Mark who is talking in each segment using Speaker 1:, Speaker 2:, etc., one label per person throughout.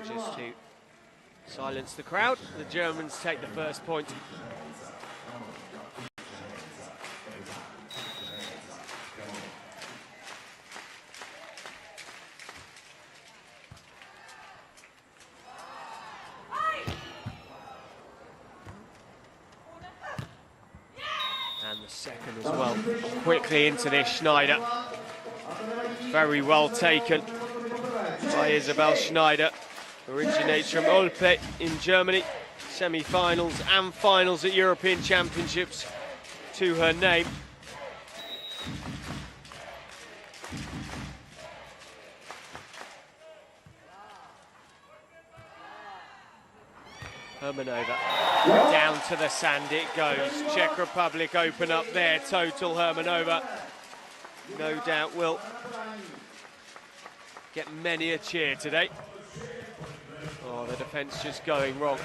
Speaker 1: Just to silence the crowd, the Germans take the first point. And the second as well. Quickly into this, Schneider. Very well taken by Isabel Schneider. Originates from Olpe in Germany. Semi-finals and finals at European Championships to her name. Hermannova, down to the sand it goes. Czech Republic open up their total. Hermannova, no doubt, will get many a cheer today. Oh, the defence just going wrong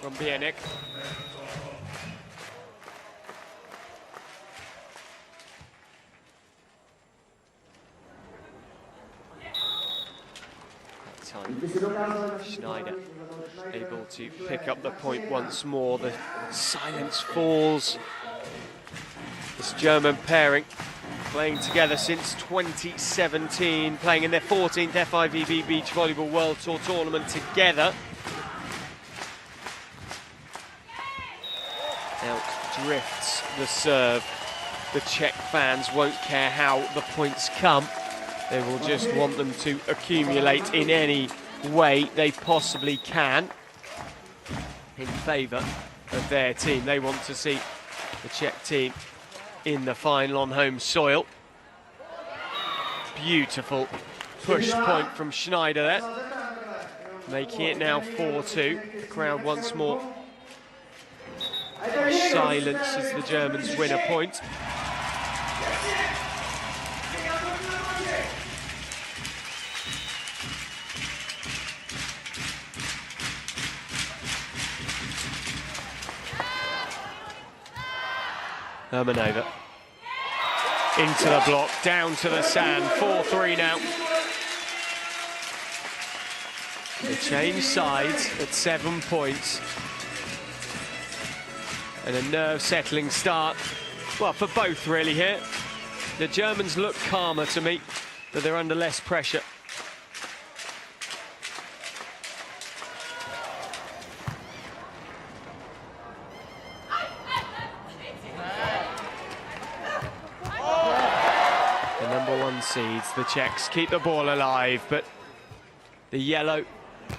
Speaker 1: from Bieneck. Schneider able to pick up the point once more. The silence falls. This German pairing playing together since 2017, playing in their 14th FIVB Beach Volleyball World Tour tournament together. Out drifts the serve. The Czech fans won't care how the points come. They will just want them to accumulate in any way they possibly can in favour of their team. They want to see the Czech team in the final on home soil. Beautiful push point from Schneider there, making it now 4-2. The crowd once more silence as the Germans win a point. Hermannova into the block, down to the sand, 4-3 now. They change sides at 7 points. And a nerve-settling start, well, for both really here. The Germans look calmer to me, but they're under less pressure. Seeds, the Czechs keep the ball alive, but the yellow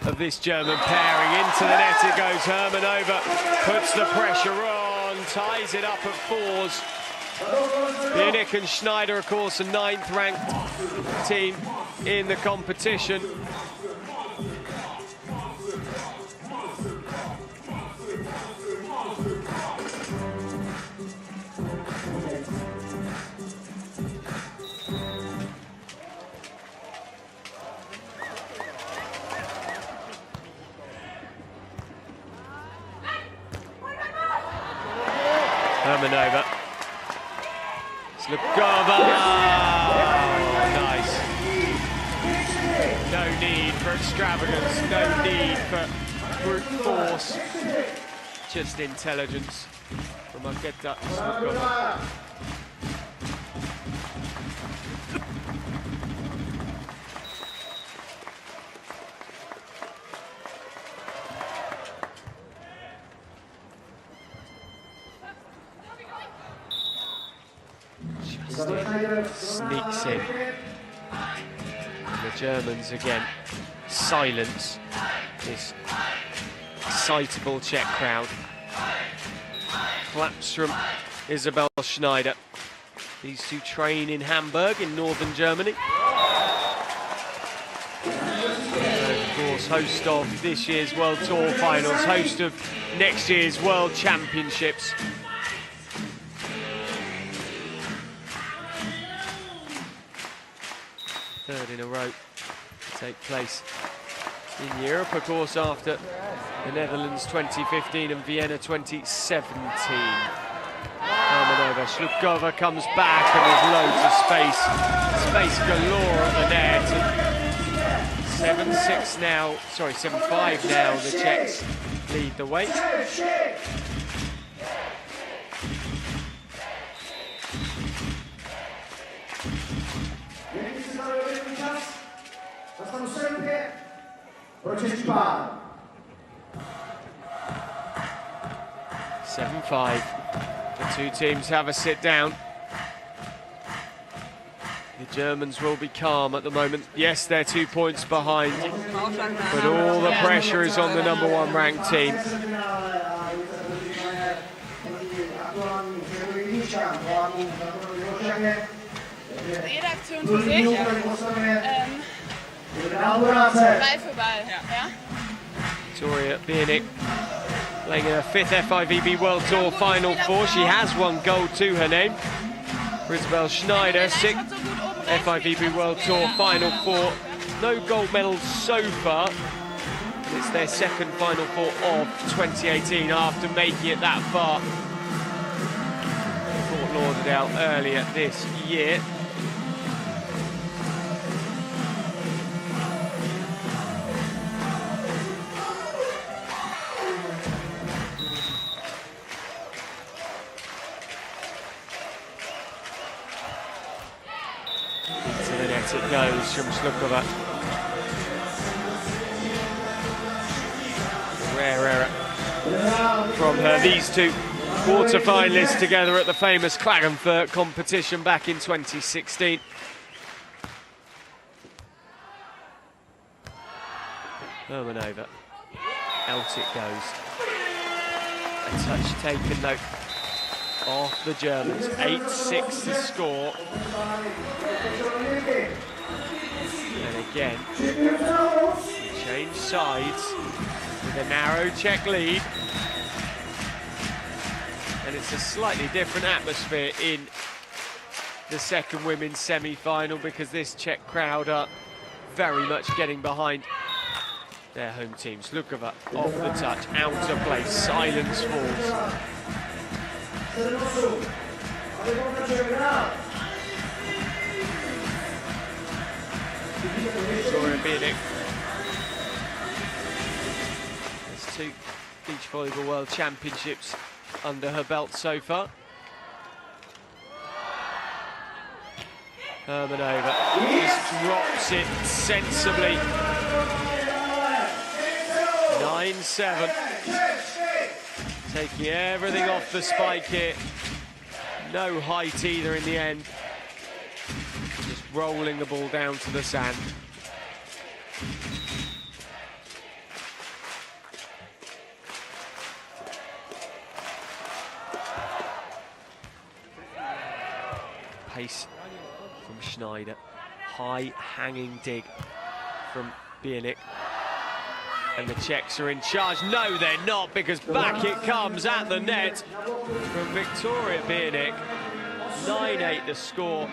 Speaker 1: of this German pairing into the net it goes. Hermannova puts the pressure on, ties it up at 4s. Bieneck and Schneider, of course, a 9th ranked team in the competition. Hermannova. Slukova. Oh, nice. No need for extravagance, no need for brute force. Just intelligence from Marketa Slukova. Sneaks in. And the Germans again silence this excitable Czech crowd. Claps from Isabel Schneider. These two train in Hamburg in northern Germany. And of course, host of this year's World Tour Finals, host of next year's World Championships. Third in a row to take place in Europe, of course, after the Netherlands 2015 and Vienna 2017. Hermannova, Slukova comes back and there's loads of space galore at the net. And 7-6 now, sorry, 7-5 now, the Czechs lead the way. Seven-5. The two teams have a sit down. The Germans will be calm at the moment. Yes, they're 2 points behind, but all the pressure is on the #1 ranked team.
Speaker 2: Jede Aktion für sich. Ball für Ball. Ja.
Speaker 1: Victoria Bieneck playing in her 5th FIVB World Tour Final 4. She has one gold to her name. Isabel Schneider, 6th FIVB World Tour Final 4. No gold medals so far. It's their 2nd Final 4 of 2018 after making it that far. Fort Lauderdale earlier this year. It goes from Slukova. Rare error from her. These two quarter-finalists together at the famous Klagenfurt competition back in 2016. Hermannova. Out it goes. A touch taken though off the Germans. 8-6 the score. And again, change sides with a narrow Czech lead. And it's a slightly different atmosphere in the second women's semi-final because this Czech crowd are very much getting behind their home team. Slukova off the touch, out of play, silence falls. Victoria Bieneck has 2 Beach Volleyball World Championships under her belt so far. Hermannova just drops it sensibly. 9-7. Taking everything off the spike here. No height either in the end. Just rolling the ball down to the sand. Pace from Schneider. High hanging dig from Bieneck. And the Czechs are in charge. No, they're not, because back it comes at the net from Victoria Bieneck. 9-8 the score.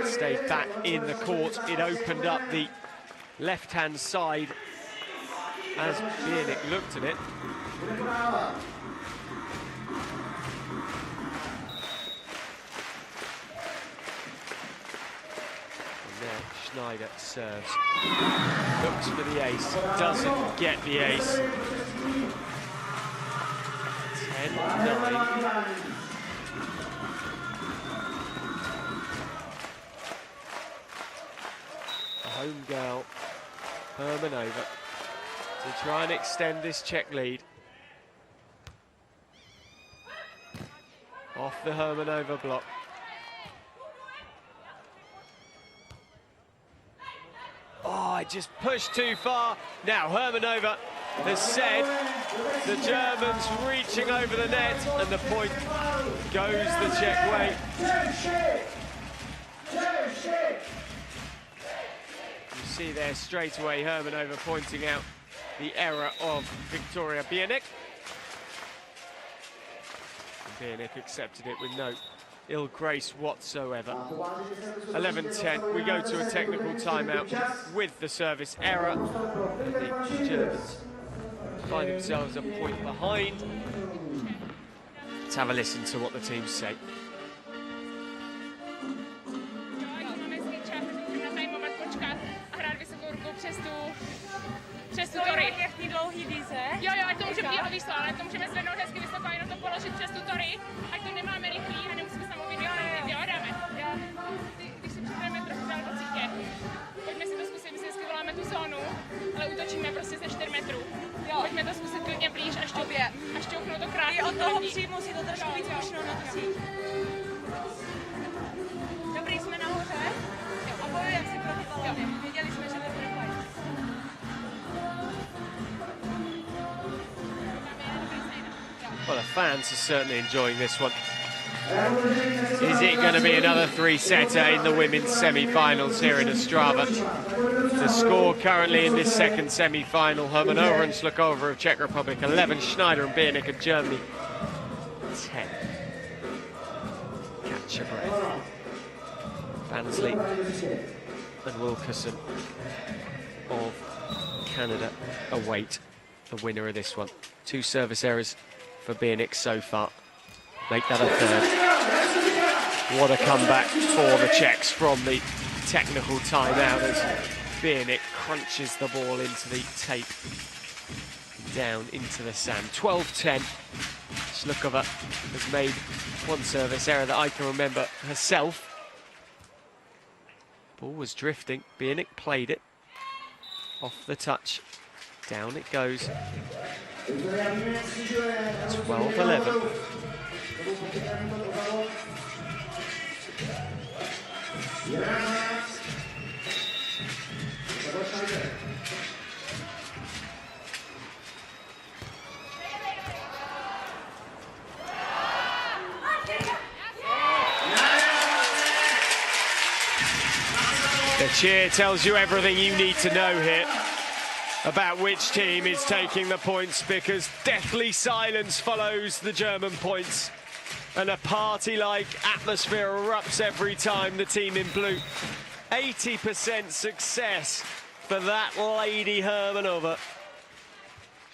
Speaker 1: Stayed back in the court. It opened up the left-hand side as Bieneck looked at it. And now Schneider serves. Looks for the ace. Doesn't get the ace. 10-9. Home girl, Hermannova, to try and extend this Czech lead. Off the Hermannova block. Oh, I just pushed too far. Now Hermannova has said the Germans reaching over the net, and the point goes the Czech way. see there straight away Hermannova pointing out the error of Victoria Bieneck. Bieneck accepted it with no ill grace whatsoever. 11-10, we go to a technical timeout with the service error. And the Germans find themselves a point behind. Let's have a listen to what the teams say.
Speaker 2: Přes tu tory. Pěkný dlouhý víze. Jo, ať to může být víš ale to můžeme zvednout hezky vysoko a jenom to položit přes tu tory, ať to nemáme rychlý a nemusíme samoubít rychlý. Jo, dáme. Když si připravíme trochu dál do cítě, pojďme si to zkusit, my si vždycky voláme tu zónu, ale útočíme prostě ze 4 metrů. Jo. Pojďme to zkusit klidně blíž a šťouknout to krátce. Od toho příjmu si to trošku víc pušnout na tu síť. Dobrý, jsme nahoře a bojujeme si proti balóny. Věděli jsme, že to bude boj.
Speaker 1: Well, the fans are certainly enjoying this one. Is it going to be another three-setter in the women's semi-finals here in Ostrava? The score currently in this second semi-final, Hermannova and Slukova of Czech Republic 11, Schneider and Bieneck of Germany 10. Catch your breath. Bansley and Wilkerson of Canada await the winner of this one. 2 service errors for Bieneck so far. Make that a third. What a comeback for the Czechs from the technical timeout as Bieneck crunches the ball into the tape, down into the sand. 12-10. Slukova has made one service error that I can remember herself. Ball was drifting. Bieneck played it off the touch. Down it goes. 12-11. The cheer tells you everything you need to know here about which team is taking the points, because deathly silence follows the German points and a party-like atmosphere erupts every time the team in blue. 80% success for that lady Hermannova.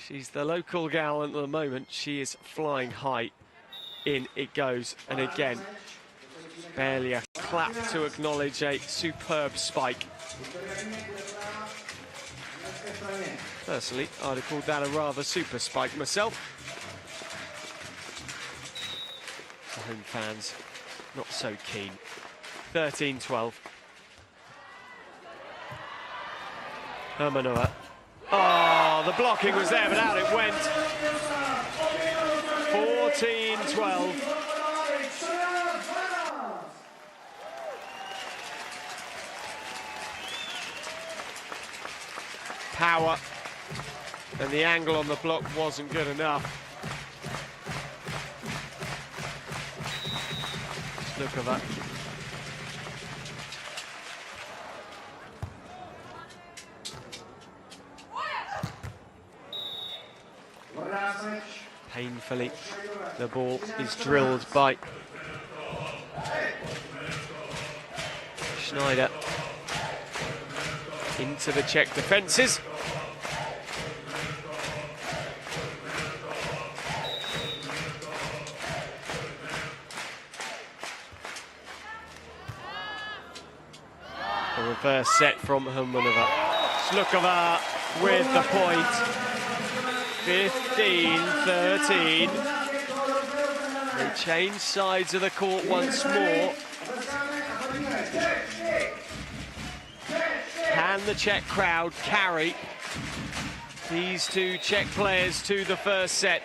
Speaker 1: She's the local gal at the moment. She is flying high. In it goes, and again, barely a clap to acknowledge a superb spike. Personally, I'd have called that a rather super spike myself. The home fans, not so keen. 13-12. Hermannova. Oh, the blocking was there, but out it went. 14-12. Power, and the angle on the block wasn't good enough. Slukova. Painfully, the ball is drilled by Schneider into the Czech defences. A reverse set from Hermannova. Slukova with the point. 15-13. They change sides of the court once more. Can the Czech crowd carry these two Czech players to the first set?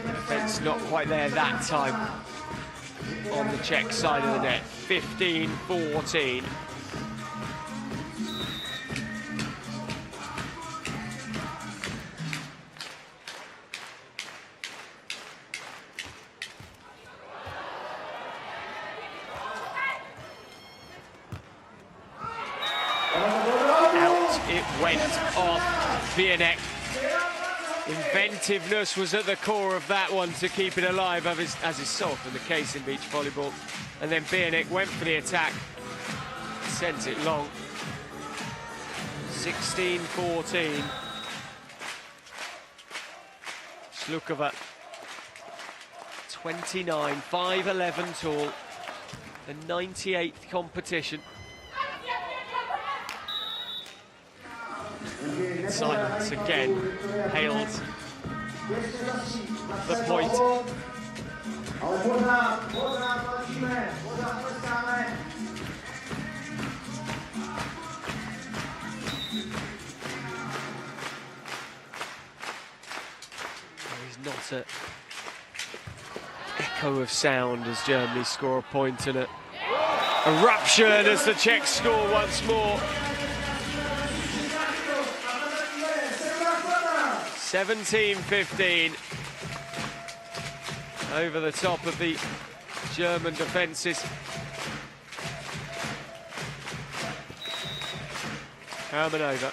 Speaker 1: Defense not quite there that time on the Czech side of the net. 15-14. went off Bieneck. Inventiveness was at the core of that one to keep it alive, as is so often the case in beach volleyball. And then Bieneck went for the attack, sent it long. 16-14. Slukova, 29, 5'11" tall, the 98th competition. Silence again hails the point. There's not an echo of sound as Germany score a point, and a eruption as the Czechs score once more. 17-15, over the top of the German defences. Hermannova.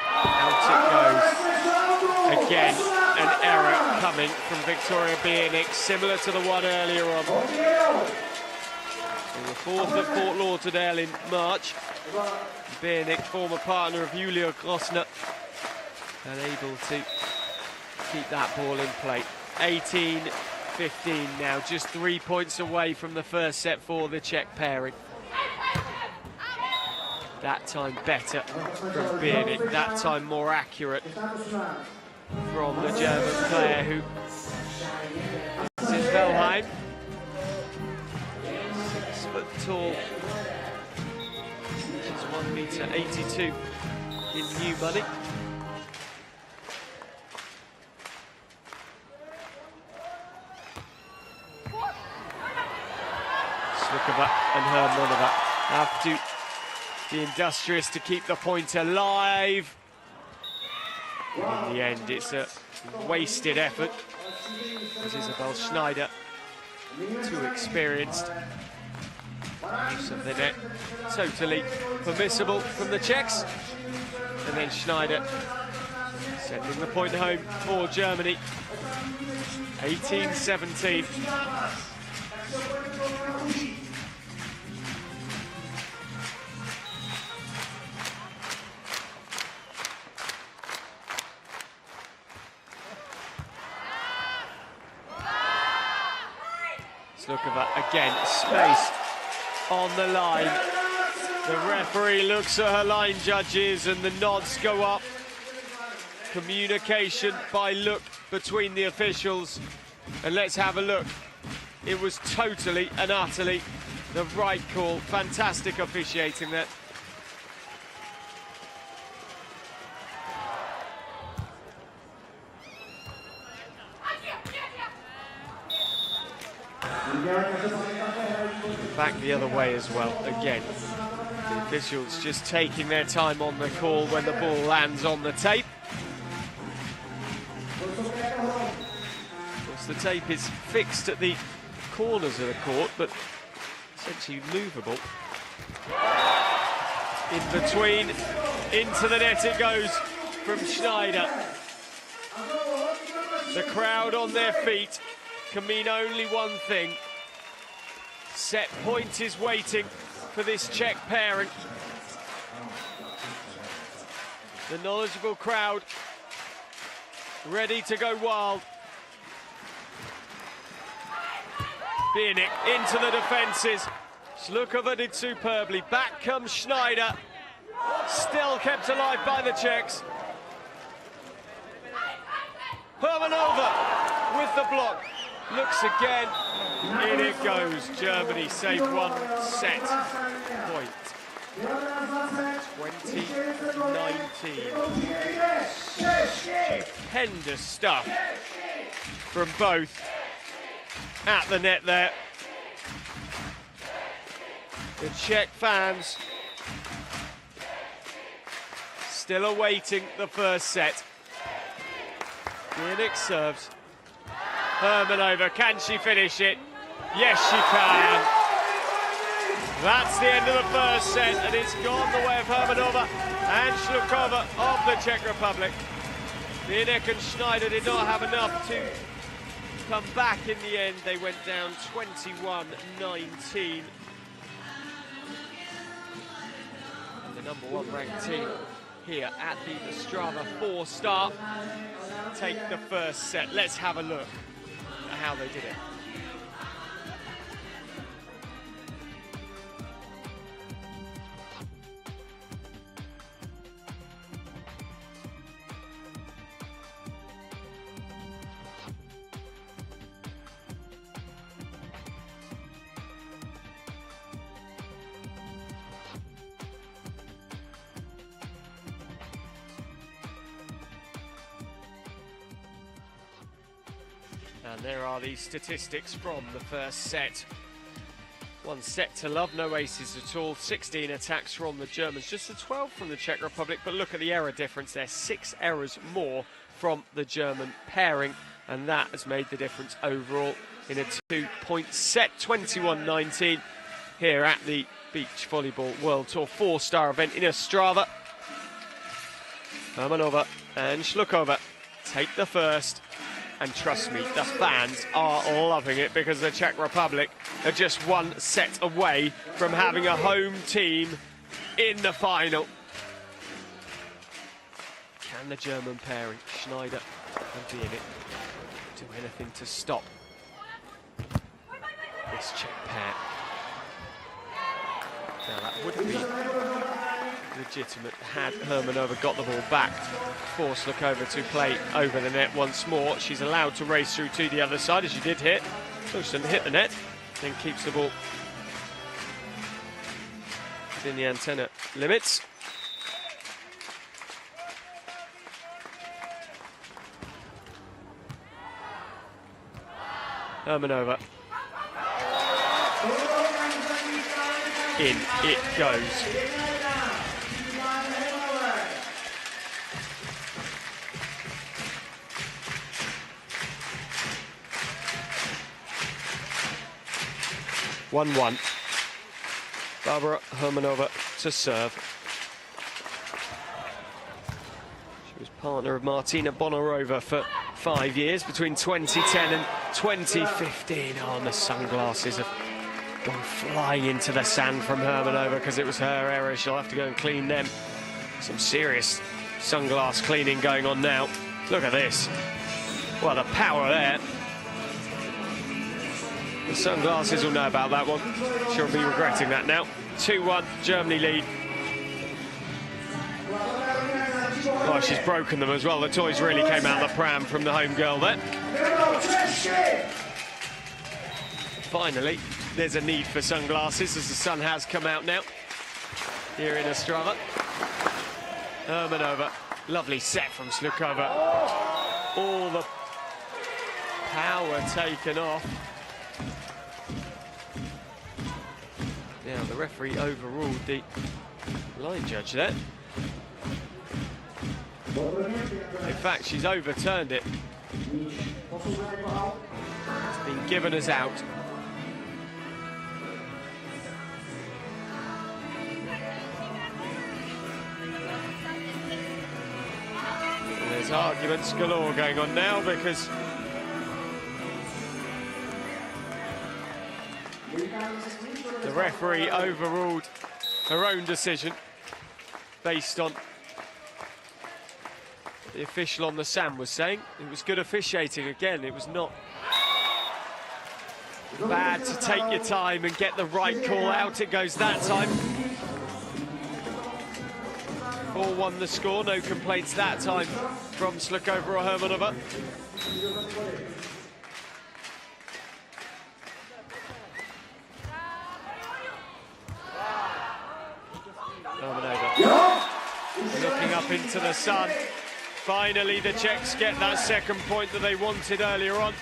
Speaker 1: Out it goes. Again, an error coming from Victoria Bieneck, similar to the one earlier on. The fourth at Fort Lauderdale in March. Bieneck, former partner of Julia Grosner, unable to keep that ball in play. 18-15 now, just 3 points away from the first set for the Czech pairing. That time better from Bieneck, that time more accurate from the German player who is in Velheim. Tall. She's 1m82 in new money. Slukova and Hermannova have to be industrious to keep the point alive. In the end, it's a wasted effort, as Isabel Schneider, too experienced. Use of the net, totally permissible from the Czechs. And then Schneider sending the point home for Germany. 18-17. Slukova again, space on the line. The referee looks at her line judges and the nods go up. Communication by look between the officials. And let's have a look. It was totally and utterly the right call. Fantastic officiating there. Back the other way as well. Again, the officials just taking their time on the call when the ball lands on the tape. Of course, the tape is fixed at the corners of the court, but essentially movable. In between, into the net it goes from Schneider. The crowd on their feet can mean only one thing. Set point is waiting for this Czech pairing. The knowledgeable crowd ready to go wild. Bieneck into the defences. Slukova did superbly. Back comes Schneider. Still kept alive by the Czechs. Hermannova with the block. Looks again. In it goes. Germany save one set point. 20-19. Stupendous stuff from both at the net there. The Czech fans still awaiting the first set. Bieneck serves. Hermannova, can she finish it? Yes, she can. That's the end of the first set, and it's gone the way of Hermannova and Slukova of the Czech Republic. Bieneck and Schneider did not have enough to come back in the end. They went down 21-19. The number one ranked team here at the Ostrava 4-star take the first set. Let's have a look at how they did it. And there are the statistics from the first set. One set to love, no aces at all. 16 attacks from the Germans, just a 12 from the Czech Republic. But look at the error difference there, 6 errors more from the German pairing. And that has made the difference overall in a 2-point set, 21-19 here at the Beach Volleyball World Tour 4-star event in Ostrava. Hermannova and Slukova take the first. And trust me, the fans are loving it because the Czech Republic are just one set away from having a home team in the final. Can the German pairing, Schneider and Bieneck, do anything to stop this Czech pair? Now that wouldn't be legitimate had Hermannova got the ball back, force Slukova to play over the net once more. She's allowed to race through to the other side, as she did hit. So she doesn't hit the net, then keeps the ball within the antenna limits. Hermannova. In it goes. One. Barbara Hermannova to serve. She was partner of Martina Bonarova for 5 years, between 2010 and 2015. Oh, and the sunglasses have gone flying into the sand from Hermannova because it was her error. She'll have to go and clean them. Some serious sunglass cleaning going on now. Look at this. Well, the power there. The sunglasses will know about that one. She'll be regretting that now. 2-1, Germany lead. Oh, she's broken them as well. The toys really came out of the pram from the home girl there. Finally, there's a need for sunglasses as the sun has come out now here in Ostrava. Hermannova, lovely set from Slukova. All the power taken off. Now the referee overruled the line judge there. In fact, she's overturned it. It's been given as out. And there's arguments galore going on now because the referee overruled her own decision based on the official on the sand was saying. It was good officiating again. It was not bad to take your time and get the right call out. It goes that time. 4-1 the score, no complaints that time from Slukova or Hermannova. Looking up into the sun. Finally, the Czechs get that second point that they wanted earlier on.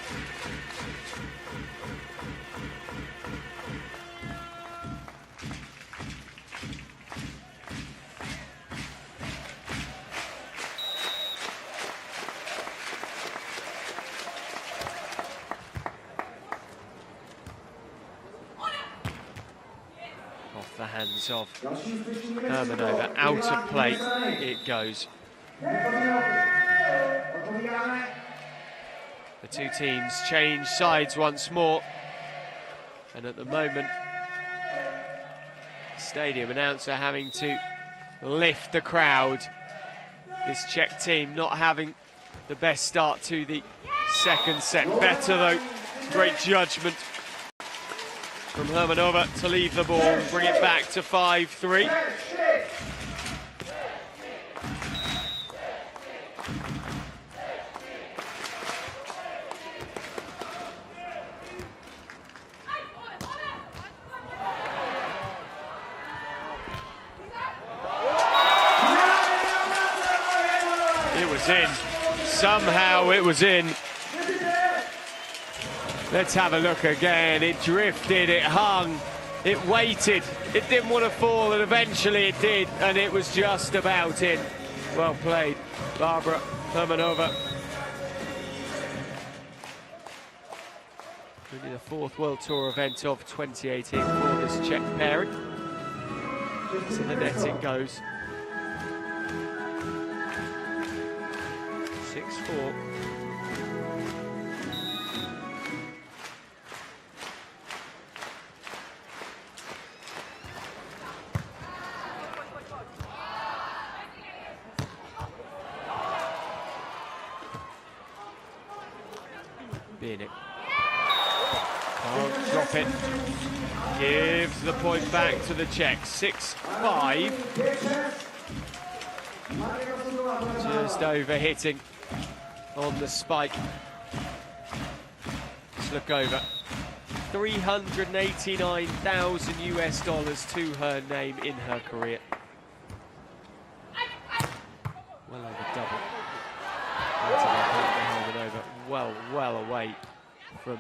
Speaker 1: hands of Hermannova. Out of play it goes. The two teams change sides once more, and at the moment, the stadium announcer having to lift the crowd. This Czech team not having the best start to the second set. Better though, great judgment from Hermannova to leave the ball and bring it back to 5-3. It was in. Somehow it was in. Let's have a look again. It drifted, it hung, it waited. It didn't want to fall, and eventually it did, and it was just about in. Well played, Barbara Hermannova. Really the fourth World Tour event of 2018 for this Czech pairing. So the net it goes. 6-4. Bieneck. Can't drop it. Gives the point back to the Czechs. 6-5. Just overhitting on the spike. Slukova. $389,000 US to her name in her career. Well over double. Well away from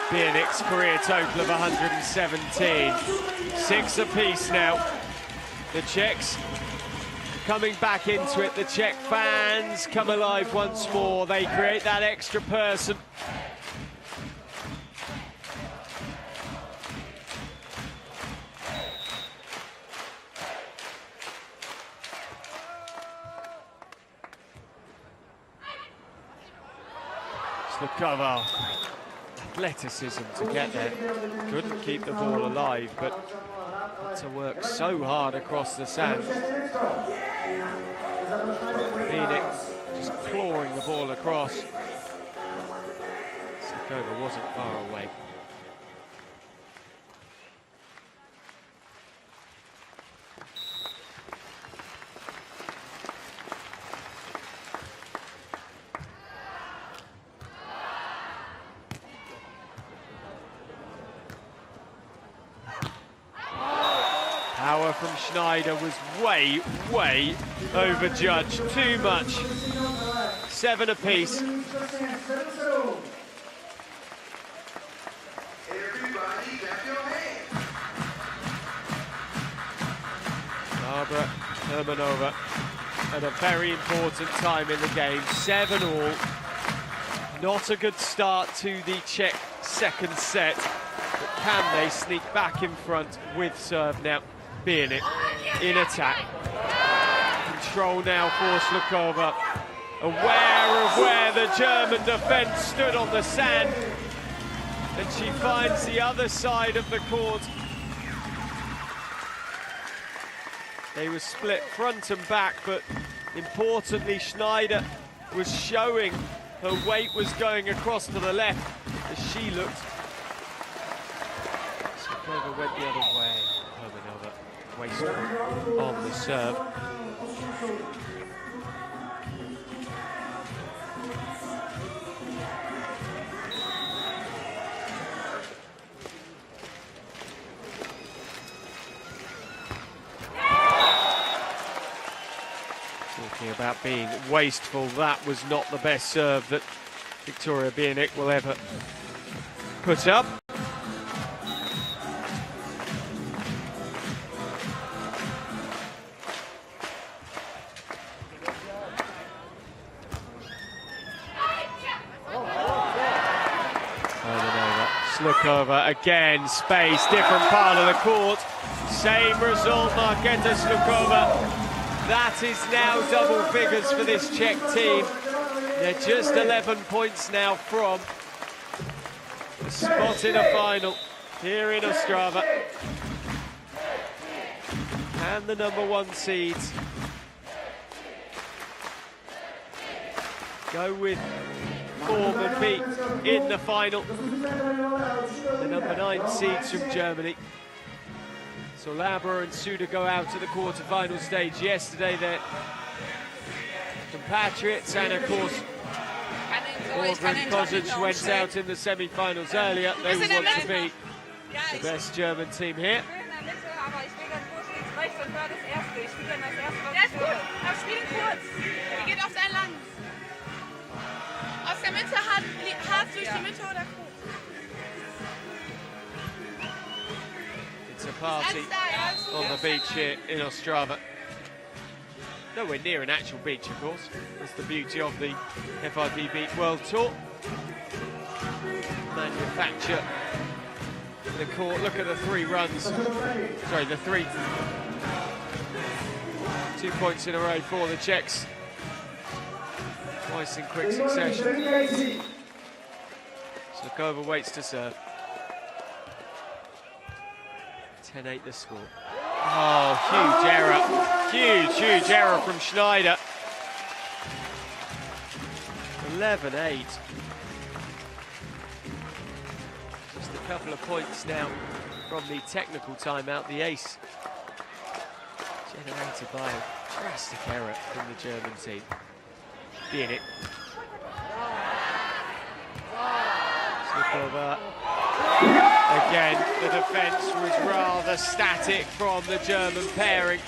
Speaker 1: Bieneck's career total of 117. 6 apiece now. The Czechs coming back into it. The Czech fans come alive once more. They create that extra person. Slukova, athleticism to get there. Couldn't keep the ball alive, but had to work so hard across the sand. Bieneck just clawing the ball across. Slukova wasn't far away. Power from Schneider was way overjudged. Too much. 7 apiece. Barbara Hermannova at a very important time in the game. 7-all. Not a good start to the Czech second set. But can they sneak back in front with serve now? Bieneck in attack. Control now for Slukova. Aware of where the German defence stood on the sand. And she finds the other side of the court. They were split front and back, but importantly, Schneider was showing her weight was going across to the left as she looked. Slukova went the other way. Hermannova wasteful on the serve. Talking about being wasteful, that was not the best serve that Victoria Bieneck will ever put up. Slukova again, space, different part of the court. Same result, Markéta Slukova. That is now double figures for this Czech team. They're just 11 points now from the spot in a final here in Ostrava. And the #1 seeds go with form and beat in the final. The #9 seeds from Germany. So Labra and Suda go out to the quarter-final stage yesterday. Their compatriots, and of course Borger and Kozic went out in the semi-finals earlier. They want to be the best German team here. It's a party on the beach here in Ostrava. Nowhere near an actual beach, of course. That's the beauty of the FIVB World Tour. Manufacture the court. Look at the 3 runs. Sorry, the 2 points in a row for the Czechs. Twice in quick succession. Slukova waits to serve. 10-8 the score. Oh, huge error. Huge error from Schneider. 11-8. Just a couple of points now from the technical timeout. The ace generated by a drastic error from the German team. Bieneck. Slukova. Again, the defence was rather static from the German pairing.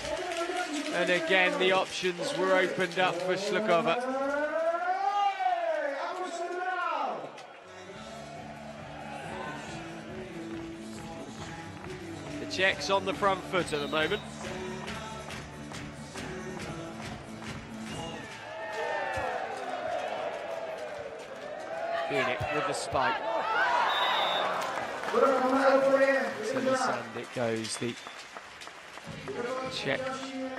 Speaker 1: And again, the options were opened up for Slukova. The Czechs on the front foot at the moment. Bieneck with the spike. To the sand it goes. The Czech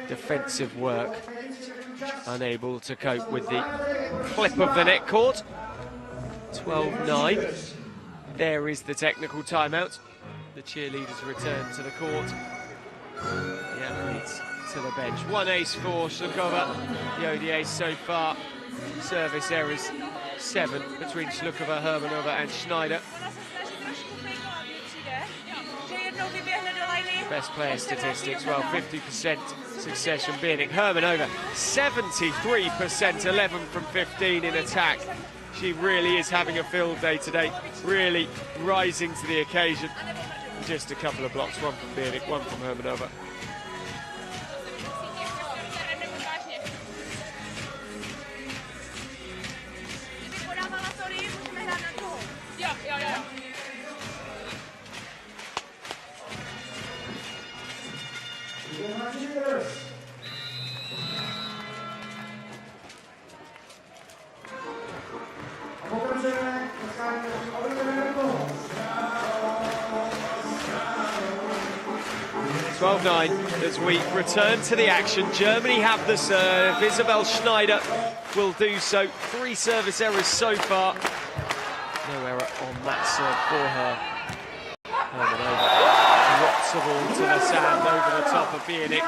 Speaker 1: defensive work unable to cope with the clip of the net court. 12-9. There is the technical timeout. The cheerleaders return to the court. The athletes to the bench. 1 ace for Slukova. The only ace so far. Service errors 7 between Slukova, Hermannova and Schneider. Best player statistics, well, 50% success from Bieneck. Hermannova, 73%, 11 from 15 in attack. She really is having a field day today, really rising to the occasion. Just a couple of blocks, one from Bieneck, one from Hermannova. As we return to the action. Germany have the serve. Isabel Schneider will do so. 3 service errors so far. No error on that serve for her. Hermannova drops the ball to the sand over the top of Bieneck.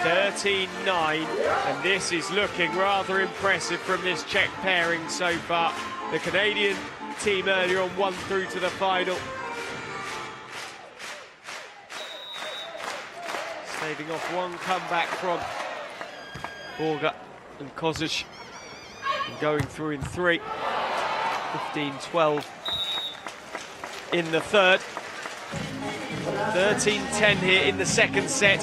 Speaker 1: 13-9, and this is looking rather impressive from this Czech pairing so far. The Canadian team earlier on won through to the final. Staving off one comeback from Borger and Kozic, and going through in 3. 15-12 in the third. 13-10 here in the second set.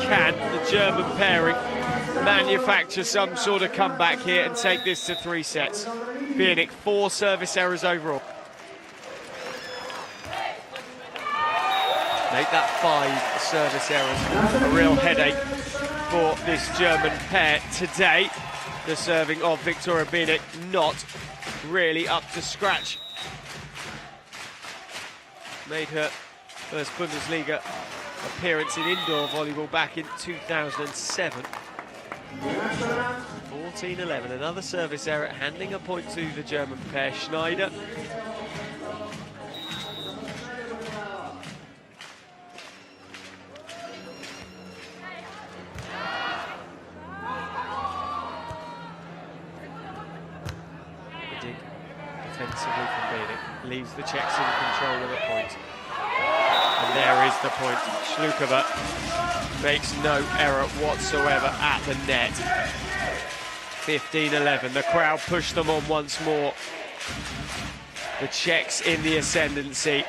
Speaker 1: Can the German pairing manufacture some sort of comeback here and take this to 3 sets? Bieneck, 4 service errors overall. Make that 5 service errors a real headache for this German pair today. The serving of Viktoria Bieneck not really up to scratch. made her first Bundesliga appearance in indoor volleyball back in 2007. 14-11, another service error, handing a point to the German pair, Schneider. Defensively from Bieneck, leaves the Czechs in control of the point. And there is the point. Slukova makes no error whatsoever at the net. 15-11, the crowd pushed them on once more. The Czechs in the ascendancy.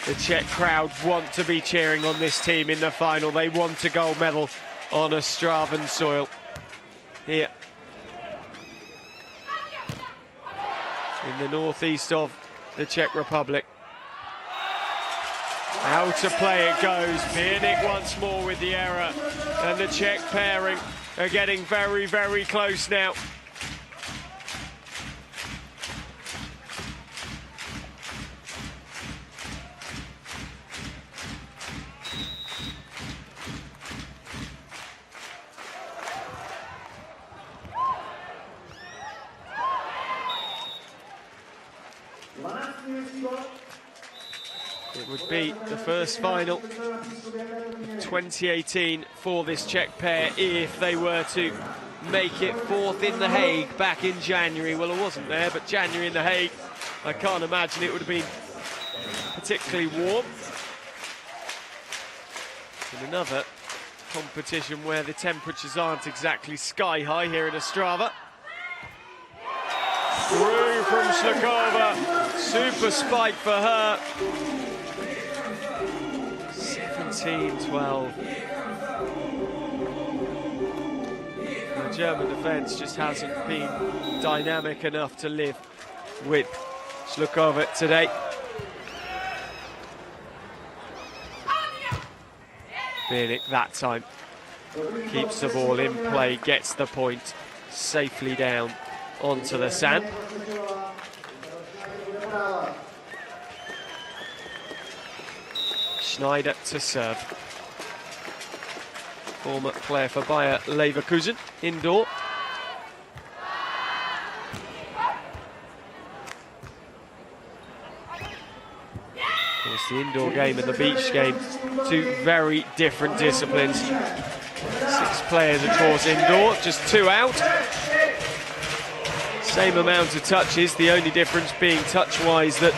Speaker 1: The Czech crowd want to be cheering on this team in the final. They want a gold medal on Ostravan soil. Here in the northeast of the Czech Republic. Out to play it goes. Bieneck once more with the error. And the Czech pairing are getting very, very close now. It would be the first final of 2018 for this Czech pair if they were to make it fourth in The Hague back in January. Well, it wasn't there, but January in The Hague, I can't imagine it would have been particularly warm. In another competition where the temperatures aren't exactly sky high here in Ostrava. Through from Slukova, super spike for her. 17-12. The German defence just hasn't been dynamic enough to live with Slukova today. Bieneck that time keeps the ball in play, gets the point safely down onto the sand. Schneider to serve. Former player for Bayer Leverkusen, indoor. Of course, the indoor game and the beach game, two very different disciplines. 6 players, of course, indoor, just 2 out. Same amount of touches, the only difference being touch-wise that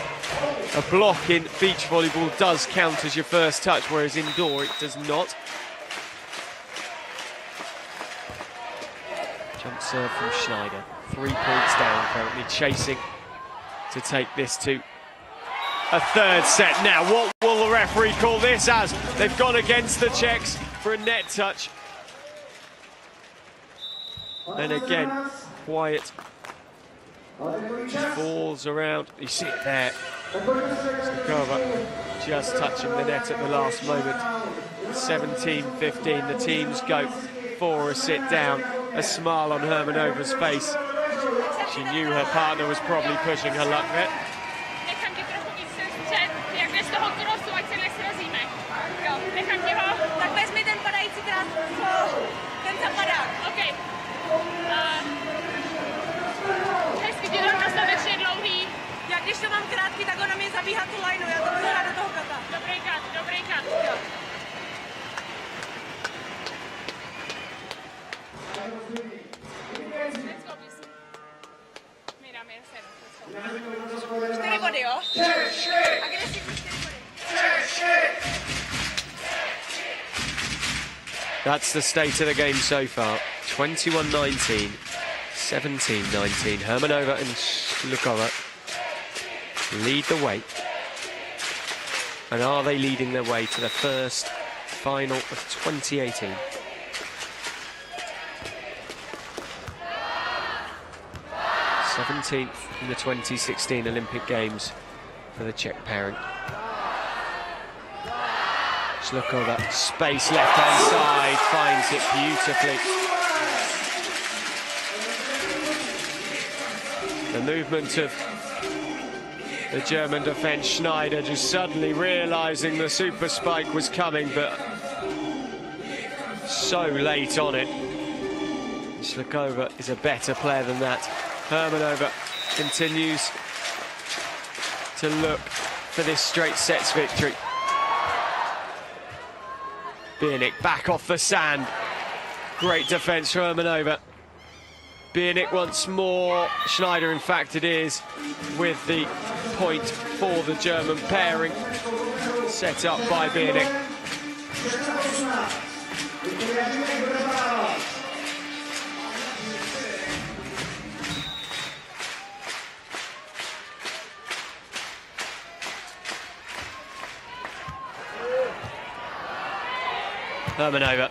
Speaker 1: a block in beach volleyball does count as your first touch, whereas indoor it does not. Jump serve from Schneider. 3 points down, currently chasing to take this to a third set. Now, what will the referee call this as? They've gone against the Czechs for a net touch. And again, quiet. Just falls around. You see it there. Slukova just touching the net at the last moment. 17-15. The teams go for a sit down. A smile on Hermannova's face. She knew her partner was probably pushing her luck there.
Speaker 2: Když to mám krátký, tak ona mě zabíhá tu lineu, já to budu hrát do toho kata. Dobrý kat, dobrý kat. Jo. Let's go, please. Mírám, jen 7. 4 body, jo? Agresivní 4 body.
Speaker 1: That's the state of the game so far. 21-19, 17-19. Hermannova and Slukova lead the way. And are they leading their way to the first final of 2018? th in the 2016 Olympic Games for the Czech pairing. Slukova, space left-hand side, finds it beautifully. The movement of The German defence, Schneider, just suddenly realising the super spike was coming, but so late on it. Slukova is a better player than that. Hermannova continues to look for this straight sets victory. Bieneck back off the sand. Great defence for Hermannova. Bieneck once more. Schneider, in fact, it is, with the point for the German pairing. Set up by Bieneck. Hermannova.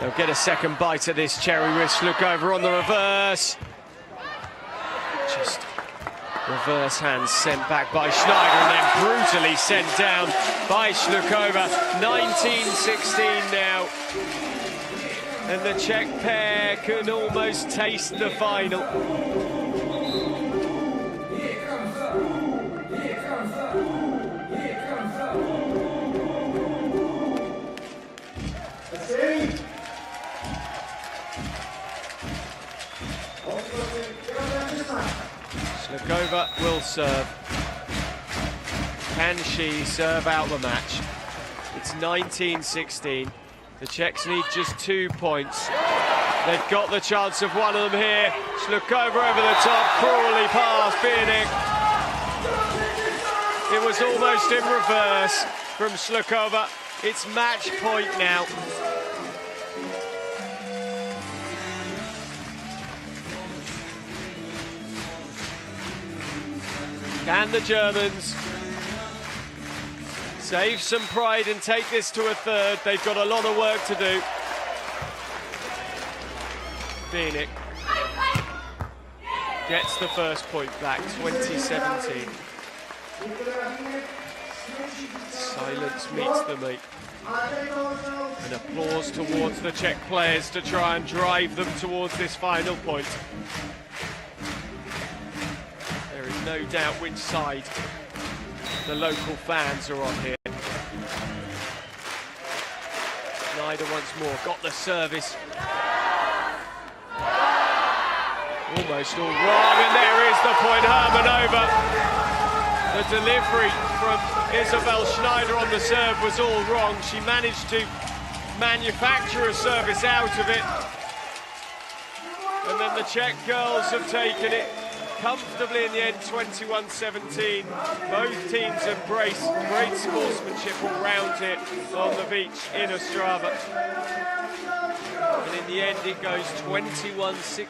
Speaker 1: They'll get a second bite at this cherry with Slukova on the reverse. Just reverse hands sent back by Schneider and then brutally sent down by Slukova. 19-16 now. And the Czech pair can almost taste the final. Slukova will serve. Can she serve out the match? It's 19-16. The Czechs need just 2 points. They've got the chance of one of them here. Slukova over the top, cruelly past Bieneck. It was almost in reverse from Slukova. It's match point now. Can the Germans save some pride and take this to a third? They've got a lot of work to do. Bieneck gets the first point back, 2017. Silence meets the meat. And applause towards the Czech players to try and drive them towards this final point. There is no doubt which side the local fans are on here. Schneider once more got the service. Almost all wrong, and there is the point. Hermannova. The delivery from Isabel Schneider on the serve was all wrong. She managed to manufacture a service out of it. And then the Czech girls have taken it comfortably in the end, 21-17. Both teams embrace great sportsmanship all round here on the beach in Ostrava. And in the end, it goes 21-16.